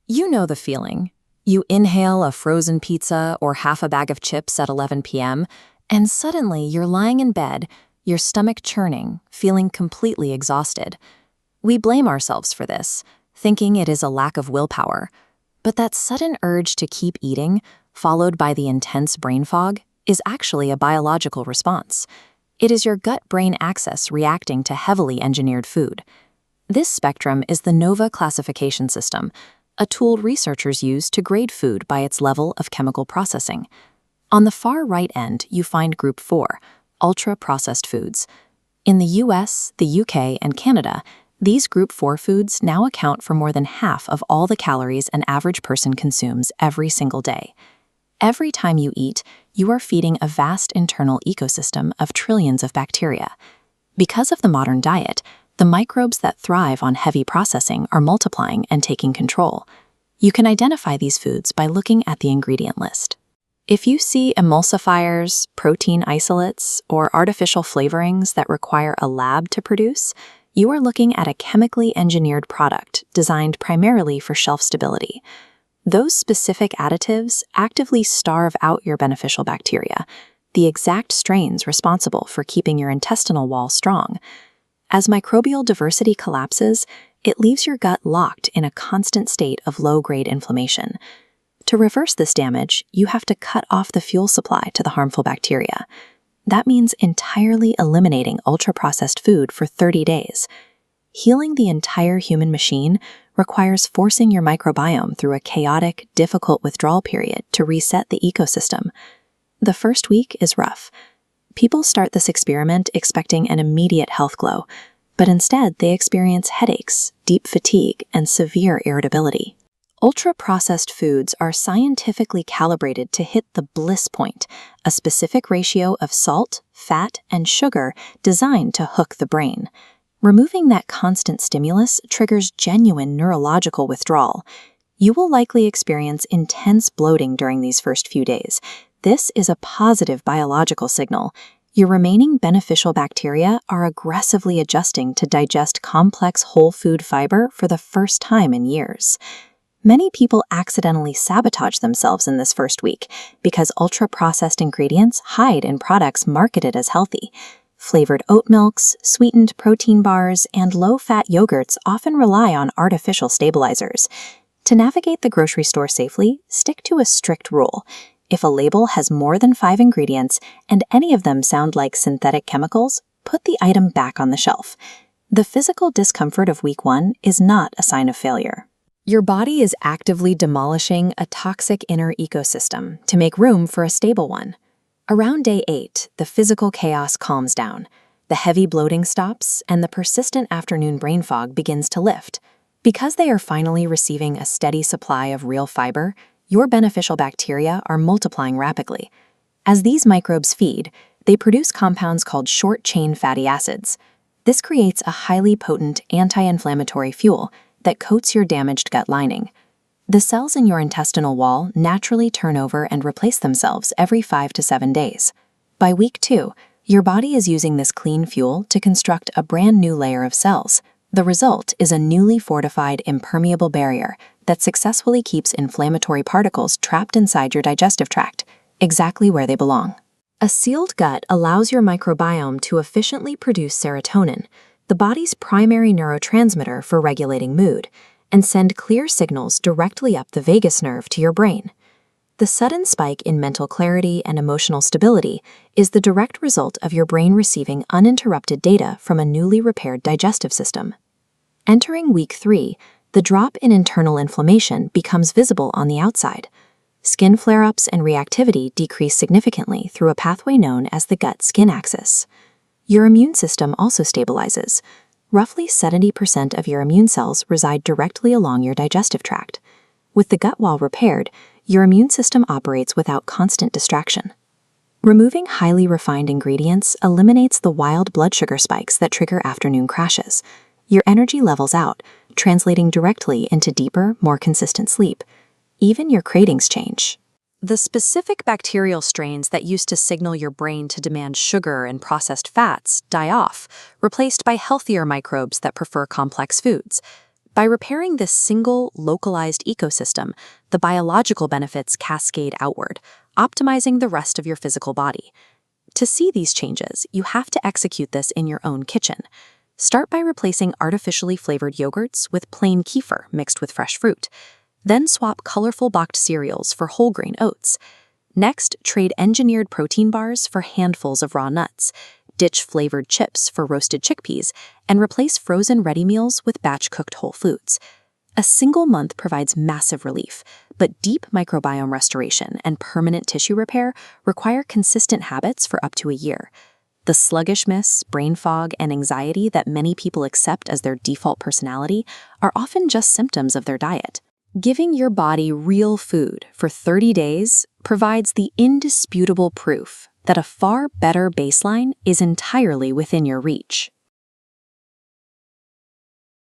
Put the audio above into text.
You know the feeling. You inhale a frozen pizza or half a bag of chips at 11 p.m., and suddenly you're lying in bed, your stomach churning, feeling completely exhausted. We blame ourselves for this, thinking it is a lack of willpower. But that sudden urge to keep eating, followed by the intense brain fog, is actually a biological response. It is your gut-brain axis reacting to heavily engineered food. This spectrum is the NOVA classification system, a tool researchers use to grade food by its level of chemical processing. On the far right end, you find Group 4, ultra-processed foods. In the US, the UK, and Canada, these Group 4 foods now account for more than half of all the calories an average person consumes every single day. Every time you eat, you are feeding a vast internal ecosystem of trillions of bacteria. Because of the modern diet, the microbes that thrive on heavy processing are multiplying and taking control. You can identify these foods by looking at the ingredient list. If you see emulsifiers, protein isolates, or artificial flavorings that require a lab to produce, you are looking at a chemically engineered product designed primarily for shelf stability. Those specific additives actively starve out your beneficial bacteria, the exact strains responsible for keeping your intestinal wall strong. As microbial diversity collapses, it leaves your gut locked in a constant state of low-grade inflammation. To reverse this damage, you have to cut off the fuel supply to the harmful bacteria. That means entirely eliminating ultra-processed food for 30 days. Healing the entire human machine requires forcing your microbiome through a chaotic, difficult withdrawal period to reset the ecosystem. The first week is rough. People start this experiment expecting an immediate health glow, but instead they experience headaches, deep fatigue, and severe irritability. Ultra-processed foods are scientifically calibrated to hit the bliss point, a specific ratio of salt, fat, and sugar designed to hook the brain. Removing that constant stimulus triggers genuine neurological withdrawal. You will likely experience intense bloating during these first few days. This is a positive biological signal. Your remaining beneficial bacteria are aggressively adjusting to digest complex whole food fiber for the first time in years. Many people accidentally sabotage themselves in this first week because ultra-processed ingredients hide in products marketed as healthy. Flavored oat milks, sweetened protein bars, and low-fat yogurts often rely on artificial stabilizers. To navigate the grocery store safely, stick to a strict rule. If a label has more than 5 ingredients and any of them sound like synthetic chemicals, put the item back on the shelf. The physical discomfort of week 1 is not a sign of failure. Your body is actively demolishing a toxic inner ecosystem to make room for a stable one. Around day 8, the physical chaos calms down. The heavy bloating stops, and the persistent afternoon brain fog begins to lift. Because they are finally receiving a steady supply of real fiber, your beneficial bacteria are multiplying rapidly. As these microbes feed, they produce compounds called short-chain fatty acids. This creates a highly potent anti-inflammatory fuel that coats your damaged gut lining. The cells in your intestinal wall naturally turn over and replace themselves every 5 to 7 days. By week 2, your body is using this clean fuel to construct a brand new layer of cells. The result is a newly fortified impermeable barrier that successfully keeps inflammatory particles trapped inside your digestive tract, exactly where they belong. A sealed gut allows your microbiome to efficiently produce serotonin, the body's primary neurotransmitter for regulating mood, and send clear signals directly up the vagus nerve to your brain. The sudden spike in mental clarity and emotional stability is the direct result of your brain receiving uninterrupted data from a newly repaired digestive system. Entering week 3, the drop in internal inflammation becomes visible on the outside. Skin flare-ups and reactivity decrease significantly through a pathway known as the gut-skin axis. Your immune system also stabilizes. Roughly 70% of your immune cells reside directly along your digestive tract. With the gut wall repaired, your immune system operates without constant distraction. Removing highly refined ingredients eliminates the wild blood sugar spikes that trigger afternoon crashes. Your energy levels out, translating directly into deeper, more consistent sleep. Even your cravings change. The specific bacterial strains that used to signal your brain to demand sugar and processed fats die off, replaced by healthier microbes that prefer complex foods. By repairing this single, localized ecosystem, the biological benefits cascade outward, optimizing the rest of your physical body. To see these changes, you have to execute this in your own kitchen. Start by replacing artificially flavored yogurts with plain kefir mixed with fresh fruit. Then swap colorful boxed cereals for whole grain oats. Next, trade engineered protein bars for handfuls of raw nuts. Ditch flavored chips for roasted chickpeas, and replace frozen ready meals with batch-cooked whole foods. A single month provides massive relief, but deep microbiome restoration and permanent tissue repair require consistent habits for up to a year. The sluggishness, brain fog, and anxiety that many people accept as their default personality are often just symptoms of their diet. Giving your body real food for 30 days provides the indisputable proof that a far better baseline is entirely within your reach.